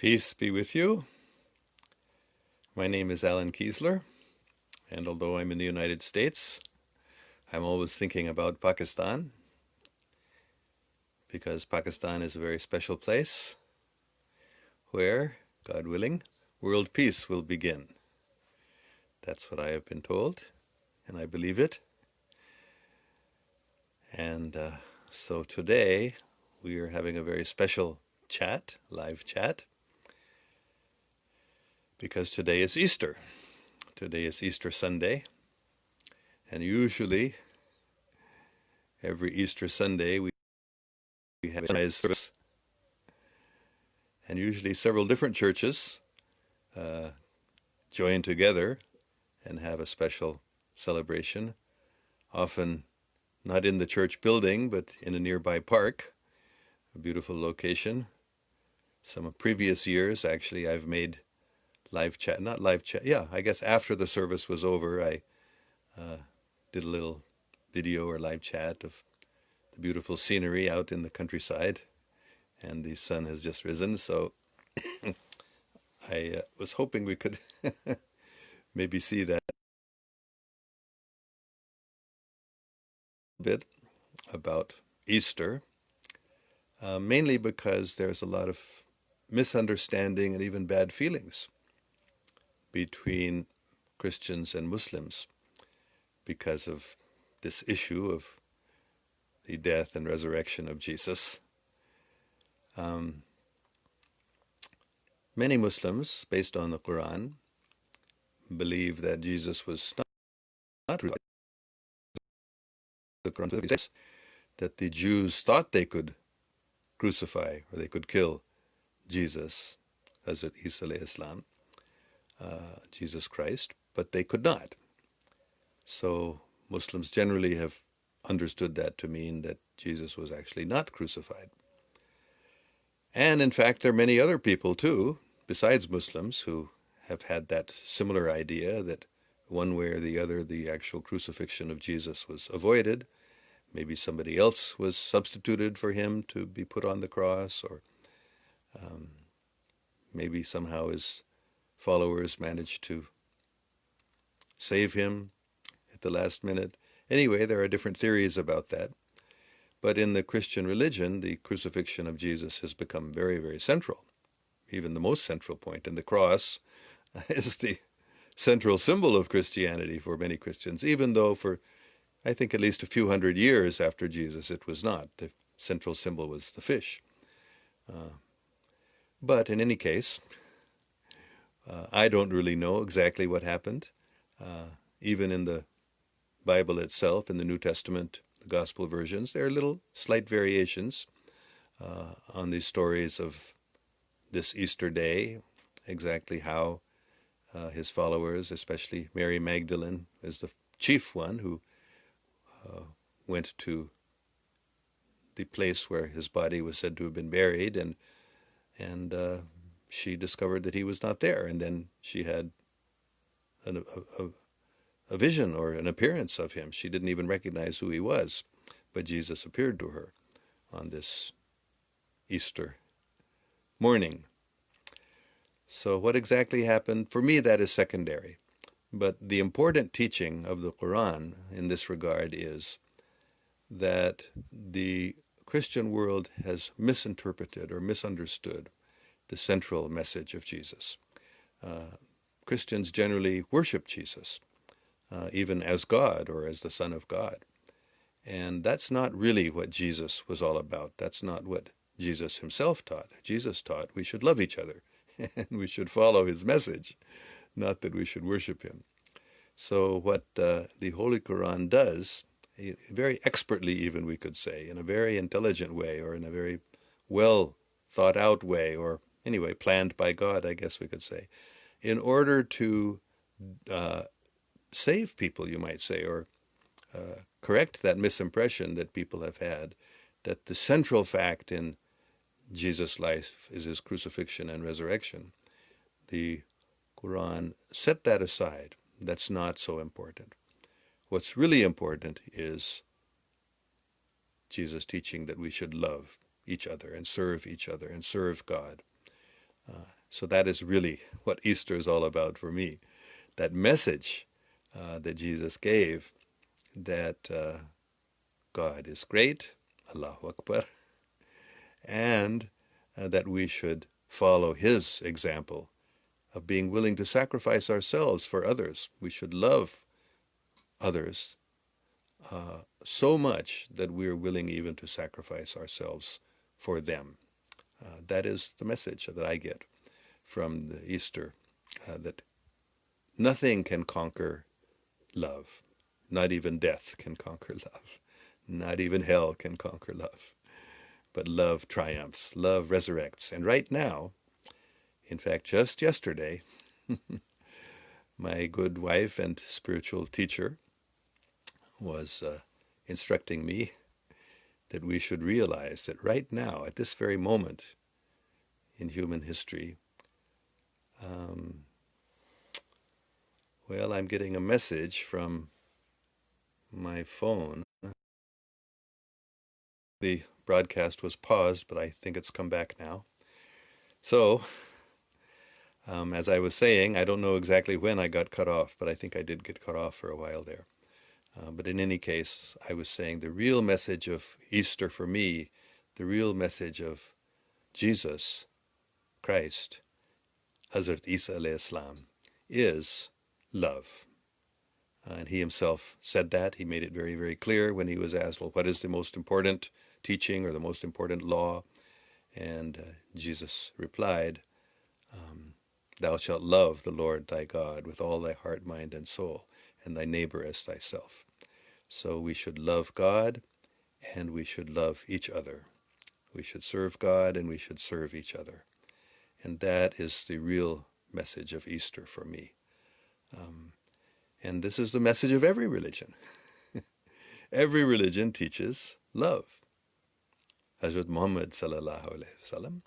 Peace be with you. My name is Allan Keislar, and although I'm in the United States, I'm always thinking about Pakistan, because Pakistan is a very special place where, God willing, world peace will begin. That's what I have been told, and I believe it. And so today we are having a very special chat, live chat, because today is Easter. Today is Easter Sunday, and usually every Easter Sunday we have a service, and usually several different churches join together and have a special celebration, often not in the church building, but in a nearby park, a beautiful location. Some previous years, actually, I've made I guess after the service was over, I did a little video or live chat of the beautiful scenery out in the countryside, and the sun has just risen, so I was hoping we could maybe see that a bit about Easter, mainly because there's a lot of misunderstanding and even bad feelings between Christians and Muslims because of this issue of the death and resurrection of Jesus. Many Muslims, based on the Quran, believe that Jesus was not crucified. The Quran says that the Jews thought they could crucify or they could kill Jesus, Hazrat Isa alayhi salam, Jesus Christ, but they could not. So Muslims generally have understood that to mean that Jesus was actually not crucified. And in fact, there are many other people too, besides Muslims, who have had that similar idea that one way or the other, the actual crucifixion of Jesus was avoided. Maybe somebody else was substituted for him to be put on the cross, or maybe somehow his followers managed to save him at the last minute. Anyway, there are different theories about that. But in the Christian religion, the crucifixion of Jesus has become very, very central, even the most central point. And the cross is the central symbol of Christianity for many Christians, even though for, I think, at least a few hundred years after Jesus, it was not. The central symbol was the fish. But in any case, I don't really know exactly what happened. Even in the Bible itself, in the New Testament, the Gospel versions, there are little slight variations on these stories of this Easter day, exactly how his followers, especially Mary Magdalene, is the chief one who went to the place where his body was said to have been buried, and she discovered that he was not there, and then she had a vision or an appearance of him. She didn't even recognize who he was, but Jesus appeared to her on this Easter morning. So what exactly happened? For me, that is secondary. But the important teaching of the Quran in this regard is that the Christian world has misinterpreted or misunderstood the central message of Jesus. Christians generally worship Jesus, even as God or as the Son of God. And that's not really what Jesus was all about. That's not what Jesus himself taught. Jesus taught we should love each other and we should follow his message, not that we should worship him. So what the Holy Quran does, very expertly even we could say, in a very intelligent way or in a very well thought out way, or anyway planned by God, I guess we could say, in order to save people, you might say, or correct that misimpression that people have had, that the central fact in Jesus' life is his crucifixion and resurrection. The Quran set that aside. That's not so important. What's really important is Jesus' teaching that we should love each other and serve God. So that is really what Easter is all about for me. That message that Jesus gave, that God is great, Allahu Akbar, and that we should follow his example of being willing to sacrifice ourselves for others. We should love others so much that we're willing even to sacrifice ourselves for them. That is the message that I get from the Easter, that nothing can conquer love. Not even death can conquer love. Not even hell can conquer love. But love triumphs. Love resurrects. And right now, in fact, just yesterday, my good wife and spiritual teacher was instructing me that we should realize that right now, at this very moment in human history, well, I'm getting a message from my phone. The broadcast was paused, but I think it's come back now. So, as I was saying, I don't know exactly when I got cut off, but I think I did get cut off for a while there. But in any case, I was saying the real message of Easter for me, the real message of Jesus Christ, Hazrat Isa alayhi salam, is love. And he himself said that. He made it very, very clear when he was asked, well, what is the most important teaching or the most important law? And Jesus replied, thou shalt love the Lord thy God with all thy heart, mind, and soul, and thy neighbor as thyself. So we should love God and we should love each other. We should serve God and we should serve each other. And that is the real message of Easter for me. And this is the message of every religion. Every religion teaches love. Hazrat Muhammad sallallahu alaihi wasallam,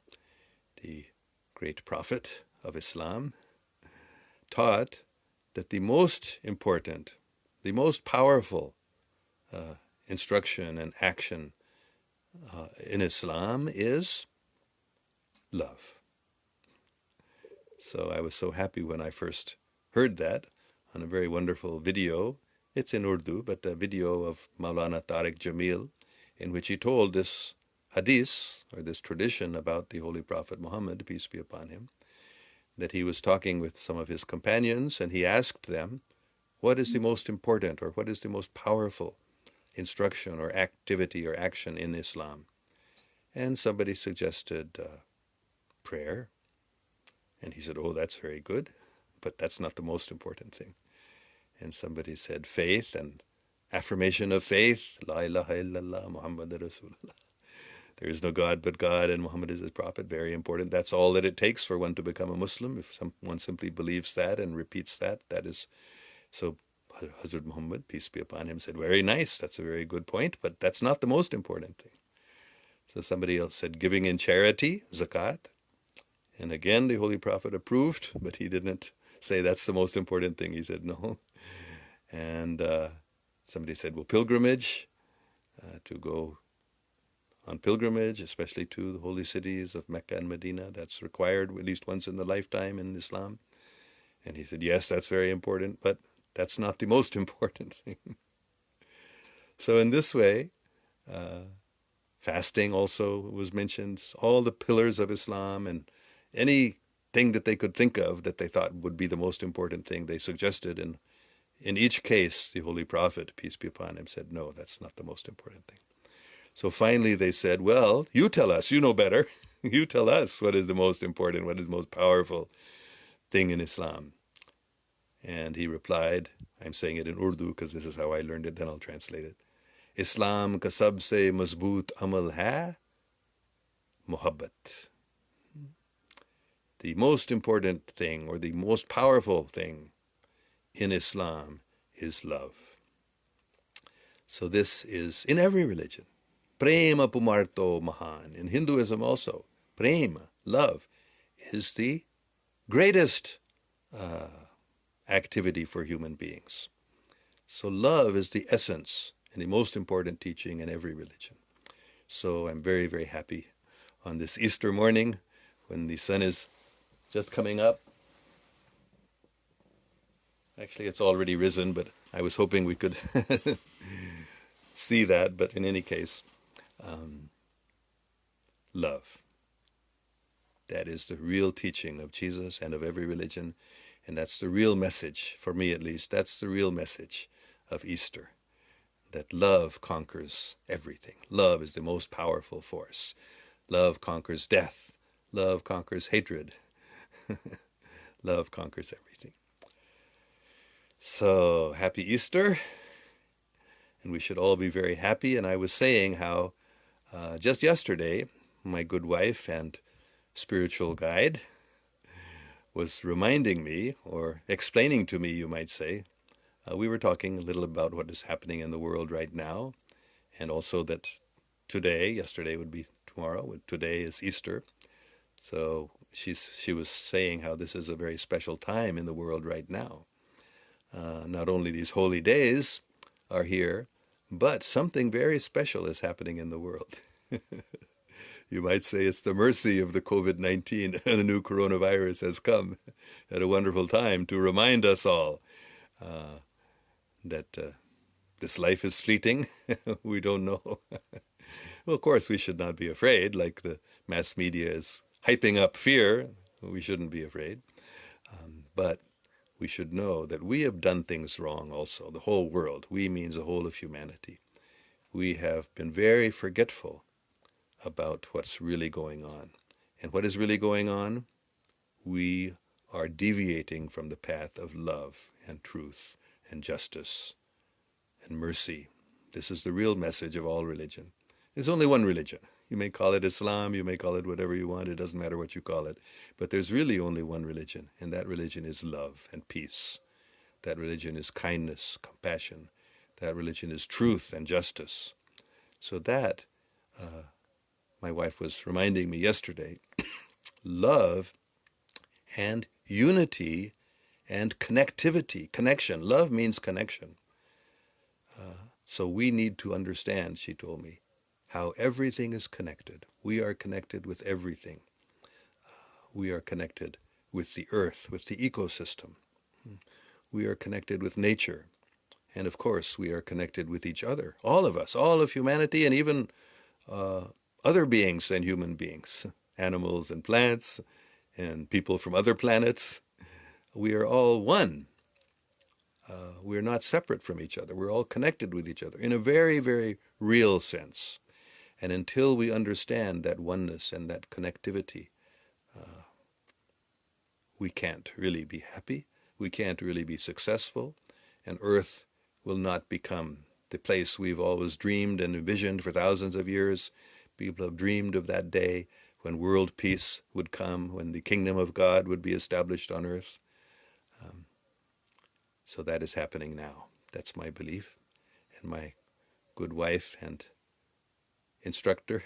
the great prophet of Islam, taught that the most important, the most powerful instruction and action in Islam is love. So I was so happy when I first heard that on a very wonderful video. It's in Urdu, but a video of Maulana Tariq Jamil, in which he told this hadith, or this tradition about the Holy Prophet Muhammad, peace be upon him, that he was talking with some of his companions, and he asked them, what is the most important, or what is the most powerful instruction, or activity, or action in Islam? And somebody suggested prayer. And he said, oh, that's very good, but that's not the most important thing. And somebody said faith and affirmation of faith, La ilaha illallah, Muhammad Rasulullah. There is no God but God, and Muhammad is his prophet. Very important. That's all that it takes for one to become a Muslim. If someone simply believes that and repeats that, that is. So Hazrat Muhammad, peace be upon him, said, very nice. That's a very good point, but that's not the most important thing. So somebody else said, giving in charity, zakat. And again, the Holy Prophet approved, but he didn't say that's the most important thing. He said no. And somebody said, well, pilgrimage, to go on pilgrimage, especially to the holy cities of Mecca and Medina. That's required at least once in the lifetime in Islam. And he said, yes, that's very important, but that's not the most important thing. So in this way, fasting also was mentioned, all the pillars of Islam, and anything that they could think of that they thought would be the most important thing they suggested. And in each case, the Holy Prophet, peace be upon him, said, no, that's not the most important thing. So finally they said, well, you tell us, you know better. You tell us what is the most important, what is the most powerful thing in Islam. And he replied, I'm saying it in Urdu because this is how I learned it, then I'll translate it. Islam ka sabse mazboot amal hai, muhabbat. The most important thing, or the most powerful thing in Islam, is love. So this is in every religion. Prema pumarto mahan. In Hinduism also, prema, love, is the greatest activity for human beings. So love is the essence and the most important teaching in every religion. So I'm very, very happy on this Easter morning when the sun is just coming up. Actually, it's already risen, but I was hoping we could see that. But in any case, love. That is the real teaching of Jesus and of every religion. And that's the real message, for me at least. That's the real message of Easter. That love conquers everything. Love is the most powerful force. Love conquers death. Love conquers hatred. Love conquers everything. So, happy Easter. And we should all be very happy. And I was saying how just yesterday, my good wife and spiritual guide was reminding me, or explaining to me, you might say, we were talking a little about what is happening in the world right now, and also that today, yesterday would be tomorrow, today is Easter. So she was saying how this is a very special time in the world right now. Not only these holy days are here, but something very special is happening in the world. You might say it's the mercy of the COVID-19, the new coronavirus has come at a wonderful time to remind us all that this life is fleeting. We don't know. Well, of course, we should not be afraid, like the mass media is hyping up fear. We shouldn't be afraid. But we should know that we have done things wrong also, the whole world. We means the whole of humanity. We have been very forgetful about what's really going on. And what is really going on? We are deviating from the path of love and truth and justice and mercy. This is the real message of all religion. There's only one religion. You may call it Islam, you may call it whatever you want, it doesn't matter what you call it. But there's really only one religion, and that religion is love and peace. That religion is kindness, compassion. That religion is truth and justice. So that, my wife was reminding me yesterday, love and unity and connectivity, connection. Love means connection. So we need to understand, she told me, how everything is connected. We are connected with everything. We are connected with the earth, with the ecosystem. We are connected with nature. And of course, we are connected with each other. All of us, all of humanity, and even other beings than human beings, animals and plants, and people from other planets. We are all one. We're not separate from each other. We're all connected with each other in a very, very real sense. And until we understand that oneness and that connectivity, we can't really be happy. We can't really be successful. And Earth will not become the place we've always dreamed and envisioned for thousands of years. People have dreamed of that day when world peace would come, when the kingdom of God would be established on earth. So that is happening now. That's my belief. And my good wife and instructor,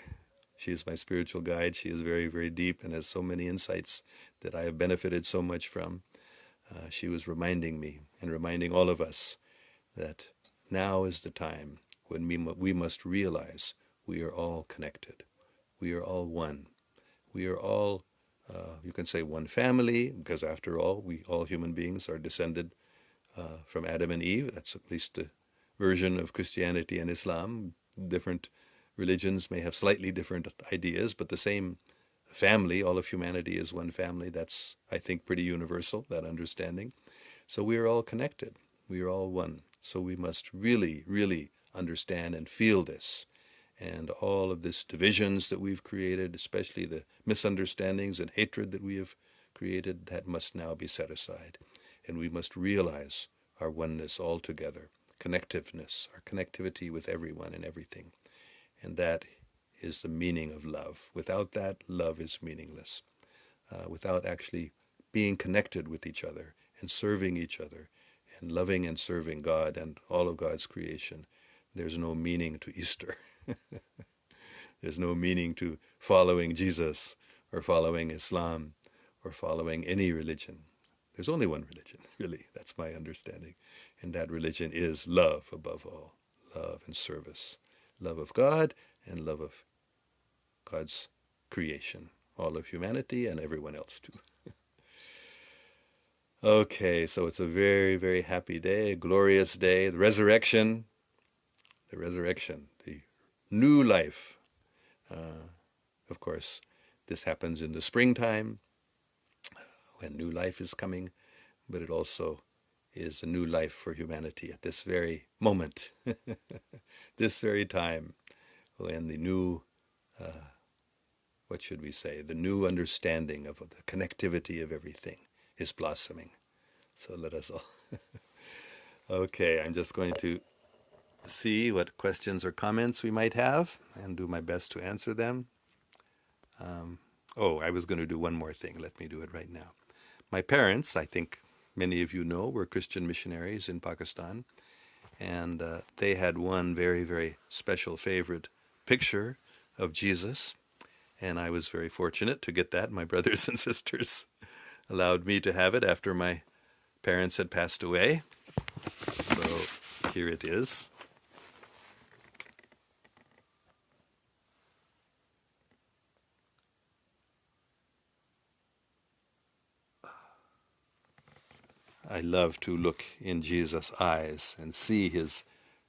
she is my spiritual guide. She is very, very deep and has so many insights that I have benefited so much from. She was reminding me and reminding all of us that now is the time when we must realize we are all connected. We are all one. We are all, you can say, one family, because after all, we all human beings are descended from Adam and Eve. That's at least the version of Christianity and Islam. Different religions may have slightly different ideas, but the same family, all of humanity is one family. That's, I think, pretty universal, that understanding. So we are all connected. We are all one. So we must really, really understand and feel this. And all of this divisions that we've created, especially the misunderstandings and hatred that we have created, that must now be set aside. And we must realize our oneness all together, connectiveness, our connectivity with everyone and everything. And that is the meaning of love. Without that, love is meaningless. Without actually being connected with each other and serving each other and loving and serving God and all of God's creation, there's no meaning to Easter. There's no meaning to following Jesus or following Islam or following any religion. There's only one religion, really. That's my understanding. And that religion is love above all. Love and service. Love of God and love of God's creation. All of humanity and everyone else too. Okay, so it's a very, very happy day, a glorious day, the resurrection, the new life. Of course, this happens in the springtime when new life is coming, but it also is a new life for humanity at this very moment, this very time, when the new, what should we say, the new understanding of the connectivity of everything is blossoming. So let us all. Okay, I'm just going to see what questions or comments we might have and do my best to answer them. Oh, I was going to do one more thing. Let me do it right now. My parents, I think many of you know, were Christian missionaries in Pakistan, and they had one very, very special favorite picture of Jesus, and I was very fortunate to get that. My brothers and sisters allowed me to have it after my parents had passed away. So here it is. I love to look in Jesus' eyes and see his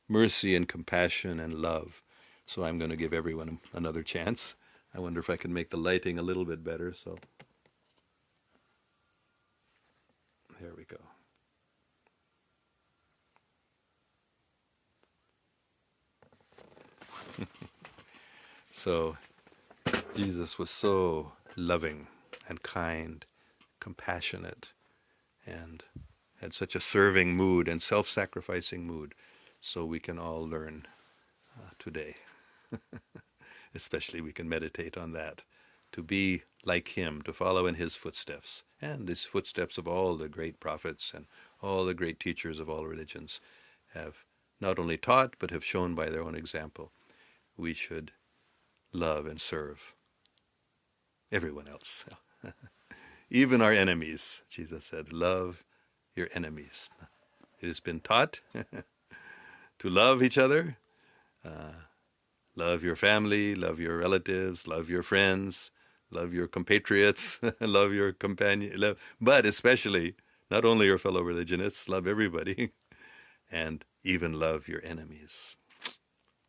mercy and compassion and love. So I'm going to give everyone another chance. I wonder if I can make the lighting a little bit better. So there we go. So Jesus was so loving and kind, compassionate, and had such a serving mood and self-sacrificing mood. So we can all learn today. Especially we can meditate on that, to be like him, to follow in his footsteps, and his footsteps of all the great prophets and all the great teachers of all religions have not only taught, but have shown by their own example. We should love and serve everyone else, even our enemies. Jesus said, love your enemies. It has been taught to love each other, love your family, love your relatives, love your friends, love your compatriots, love your companion, but especially not only your fellow religionists, love everybody, and even love your enemies.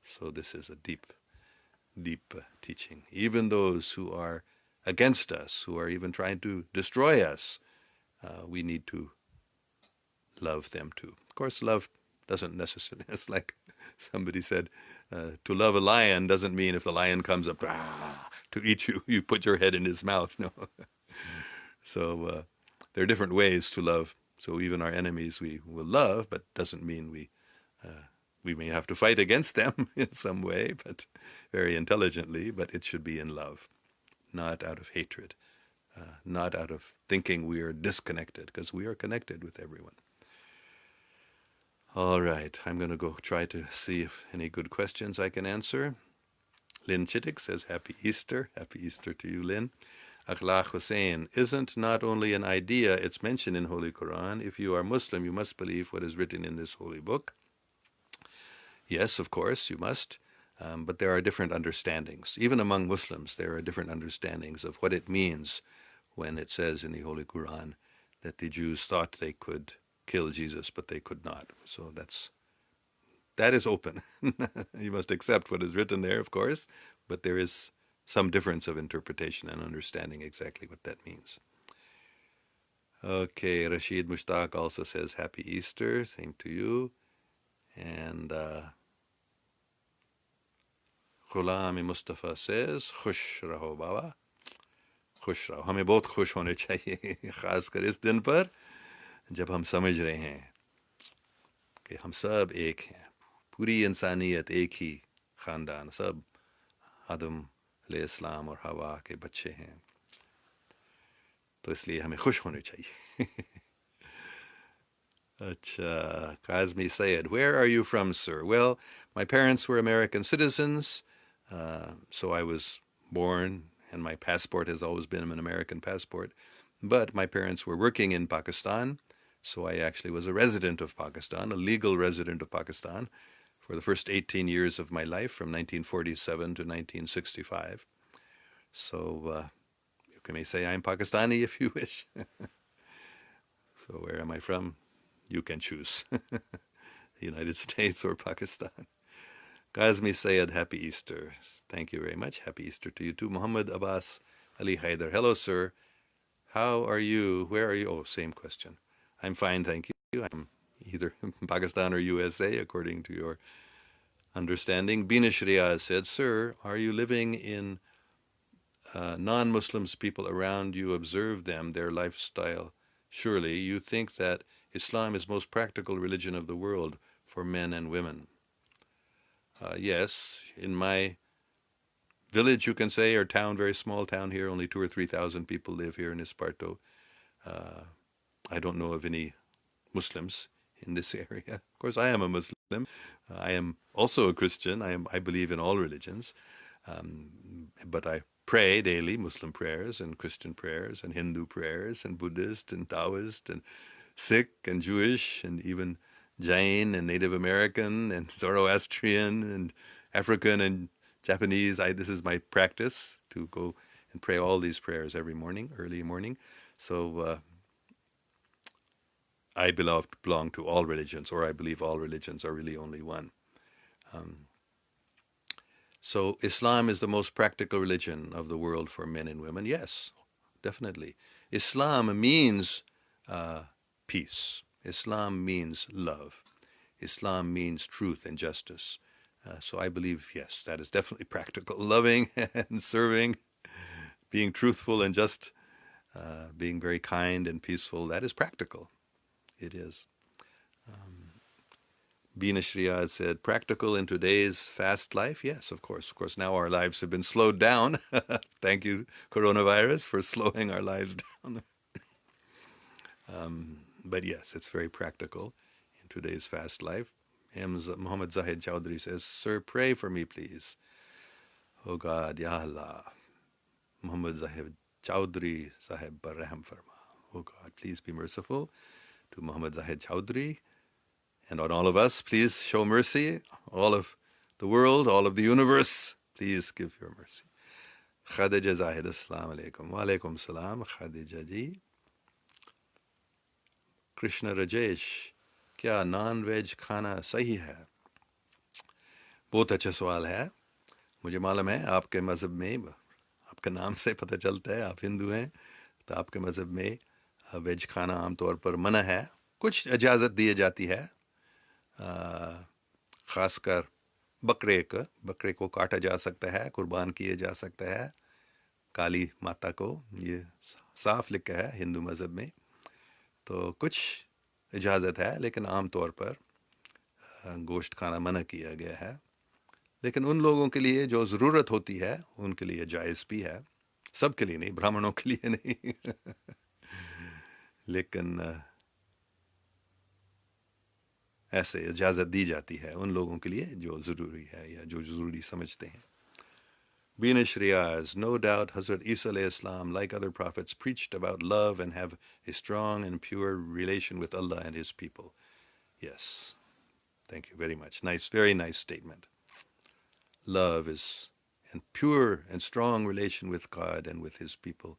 So this is a deep, deep teaching. Even those who are against us, who are even trying to destroy us, we need to love them too. Of course, love doesn't necessarily, it's like somebody said, to love a lion doesn't mean if the lion comes up to eat you, you put your head in his mouth. No. So there are different ways to love. So even our enemies we will love, but doesn't mean we may have to fight against them in some way, but very intelligently, but it should be in love, not out of hatred, not out of thinking we are disconnected, because we are connected with everyone. All right, I'm going to go try to see if any good questions I can answer. Lynn Chittick says, Happy Easter. Happy Easter to you, Lynn. Akhlaq Hussein, isn't not only an idea, it's mentioned in Holy Quran. If you are Muslim, you must believe what is written in this holy book. Yes, of course, you must. But there are different understandings. Even among Muslims, there are different understandings of what it means when it says in the Holy Quran that the Jews thought they could kill Jesus, but they could not. So that is open. You must accept what is written there, of course, but there is some difference of interpretation and understanding exactly what that means. Okay, Rashid Mushtaq also says Happy Easter, same to you. And Ghulam Mustafa says Khush raho Baba, खुश रहो. हमें बहुत खुश होने चाहिए, खासकर इस दिन पर जब हम समझ रहे हैं कि हम सब एक हैं, पूरी इंसानियत एक ही ख़ानदान, सब आदम अलैहिस्सलाम और हवा के बच्चे हैं, तो इसलिए हमें खुश होने चाहिए. Acha, Kazmi Sayed, where are you from, sir? Well, my parents were American citizens, so I was born, and my passport has always been an American passport. But my parents were working in Pakistan, so I actually was a resident of Pakistan, a legal resident of Pakistan, for the first 18 years of my life, from 1947 to 1965. So you can say I'm Pakistani if you wish. So where am I from? You can choose. The United States or Pakistan. Kazmi Sayed, happy Easter. Thank you very much. Happy Easter to you too. Muhammad Abbas Ali Haider. Hello, sir. How are you? Where are you? Oh, same question. I'm fine, thank you. I'm either Pakistan or USA, according to your understanding. Bina Sharia said, sir, are you living in non-Muslims people around you? Observe them, their lifestyle. Surely you think that Islam is most practical religion of the world for men and women. Yes, in my village, you can say, or town, very small town here, only 2,000 or 3,000 people live here in Esparto. I don't know of any Muslims in this area. Of course, I am a Muslim. I am also a Christian. I believe in all religions, but I pray daily Muslim prayers and Christian prayers and Hindu prayers and Buddhist and Taoist and Sikh and Jewish and even Jain and Native American and Zoroastrian and African and Japanese. This is my practice to go and pray all these prayers every morning, early morning. So I belong to all religions, or I believe all religions are really only one. So Islam is the most practical religion of the world for men and women. Yes, definitely. Islam means peace. Islam means love. Islam means truth and justice. So I believe, yes, that is definitely practical. Loving and serving, being truthful and just, being very kind and peaceful, that is practical. It is. Bina Shriya said, practical in today's fast life? Yes, of course. Of course, now our lives have been slowed down. Thank you, coronavirus, for slowing our lives down. But yes, it's very practical in today's fast life. Muhammad Zahid Chowdhury says, sir, pray for me, please. Oh God, Ya Allah. Muhammad Zahid Chowdhury Sahib par Rahm Farma. Oh God, please be merciful to Muhammad Zahid Chowdhury and on all of us. Please show mercy. All of the world, all of the universe, please give your mercy. Khadija Zahid, Assalamu alaikum. Wa alaikum salam, Khadija ji. Krishna Rajesh, क्या non veg खाना सही है? बहुत अच्छा सवाल है. मुझे मालूम है आपके मज़हब में, आपके नाम से पता चलता है आप हिंदू हैं, तो आपके मज़हब में वेज खाना आमतौर पर मना है. कुछ इजाज़त दी जाती है, ख़ासकर बकरे को काटा जा सकता है, कुर्बान किया जा सकता है काली माता को. ये साफ लिखा है हिंदू मज़हब में. तो कुछ इजाज़त है, लेकिन आम तौर पर गोश्त खाना मना किया गया है. लेकिन उन लोगों के लिए जो ज़रूरत होती है उनके लिए जायज़ भी है. सब के लिए नहीं, ब्राह्मणों के लिए नहीं. लेकिन ऐसे इजाज़त दी जाती है उन लोगों के लिए जो ज़रूरी है या जो ज़रूरी समझते हैं. Bina Shriyaz, no doubt Hazrat Isa alayhi Islam, like other prophets, preached about love and have a strong and pure relation with Allah and His people. Yes, thank you very much. Nice, very nice statement. Love is and pure and strong relation with God and with His people,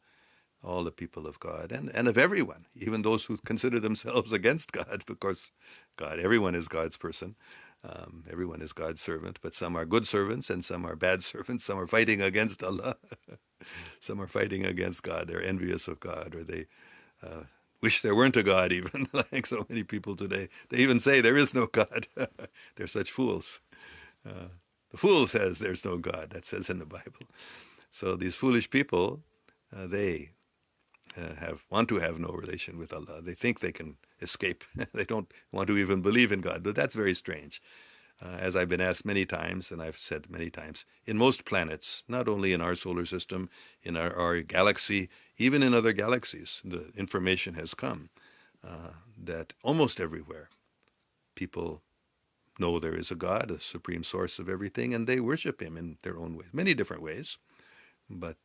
all the people of God, and of everyone, even those who consider themselves against God. Of course, everyone is God's person. Everyone is God's servant, but some are good servants and some are bad servants. Some are fighting against Allah. Some are fighting against God. They're envious of God, or they wish there weren't a God even, like so many people today. They even say there is no God. They're such fools. The fool says there's no God. That says in the Bible. So these foolish people, they want to have no relation with Allah. They think they can escape. They don't want to even believe in God. But that's very strange. As I've been asked many times, and I've said many times, in most planets, not only in our solar system, in our galaxy, even in other galaxies, the information has come that almost everywhere people know there is a God, a supreme source of everything, and they worship Him in their own ways, many different ways. But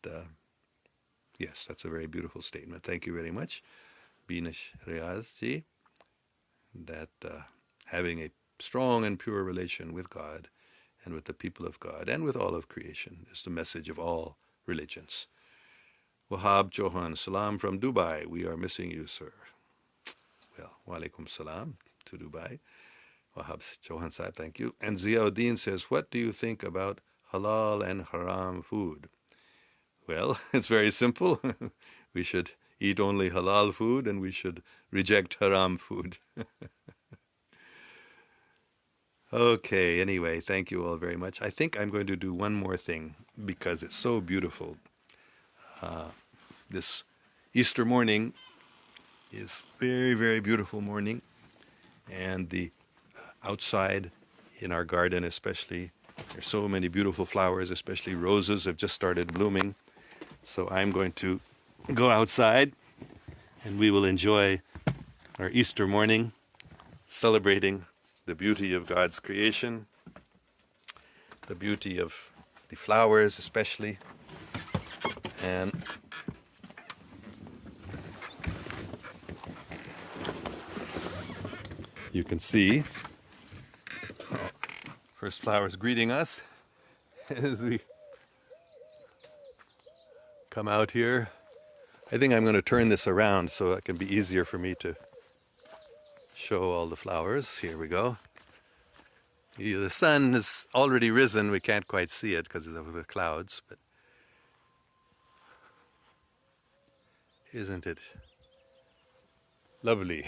yes, that's a very beautiful statement. Thank you very much, Binish Riazji, that having a strong and pure relation with God and with the people of God and with all of creation is the message of all religions. Wahab Johan, salam from Dubai. We are missing you, sir. Well, wa alaikum salam to Dubai. Wahab Johan Saib, thank you. And Ziauddin says, what do you think about halal and haram food? Well, it's very simple. We should eat only halal food and we should reject haram food. Okay, anyway, thank you all very much. I think I'm going to do one more thing because it's so beautiful. This Easter morning is very, very beautiful morning, and the outside in our garden especially, there's so many beautiful flowers, especially roses have just started blooming. So I'm going to go outside and we will enjoy our Easter morning, celebrating the beauty of God's creation, the beauty of the flowers especially, and you can see first flowers greeting us as we come out here. I think I'm going to turn this around so it can be easier for me to show all the flowers. Here we go. The sun has already risen. We can't quite see it because of the clouds, but isn't it lovely?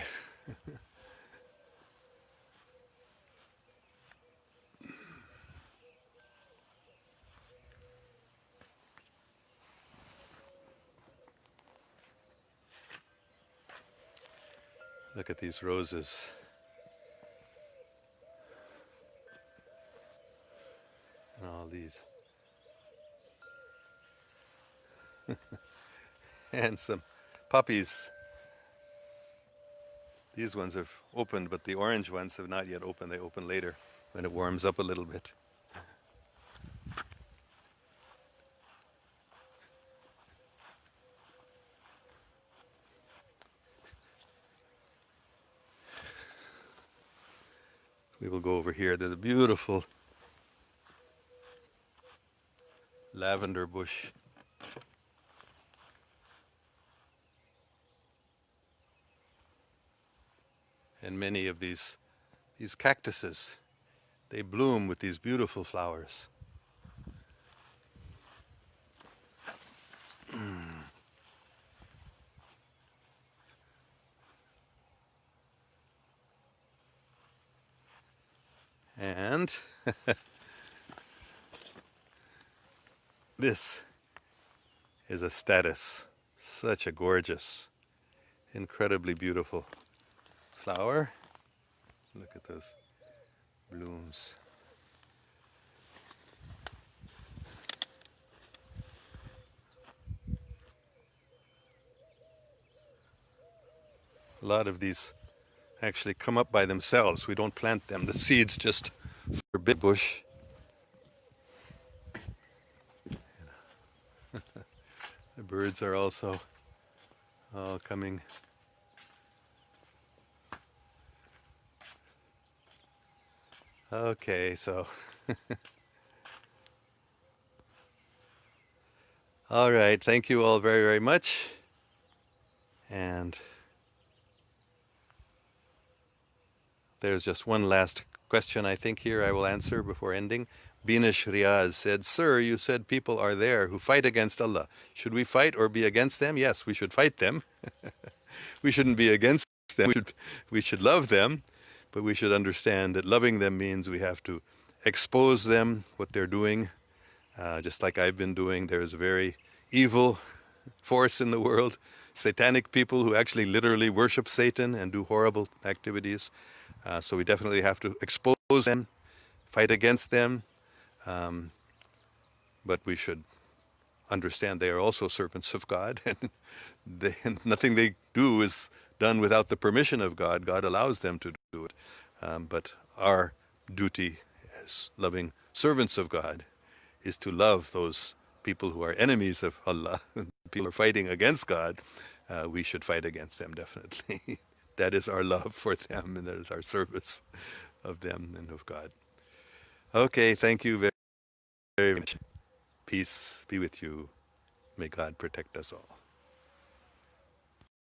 Look at these roses. And all these. And some poppies. These ones have opened, but the orange ones have not yet opened. They open later when it warms up a little bit. We will go over here. There's a beautiful lavender bush. And many of these cactuses, they bloom with these beautiful flowers. And this is a status. Such a gorgeous, incredibly beautiful flower. Look at those blooms. A lot of these actually come up by themselves. We don't plant them. The seeds just for big bush. The birds are also all coming. Okay, so all right, thank you all very, very much. And there's just one last question I think here I will answer before ending. Binish Riaz said, "Sir, you said people are there who fight against Allah. Should we fight or be against them?" Yes, we should fight them. We shouldn't be against them. We should love them, but we should understand that loving them means we have to expose them, what they're doing. Just like I've been doing, there's a very evil force in the world, satanic people who actually literally worship Satan and do horrible activities. So we definitely have to expose them, fight against them, but we should understand they are also servants of God, and nothing they do is done without the permission of God. God allows them to do it. But our duty as loving servants of God is to love those people who are enemies of Allah, people who are fighting against God. We should fight against them, definitely. That is our love for them, and that is our service of them and of God. Okay, thank you very, very much. Peace be with you. May God protect us all.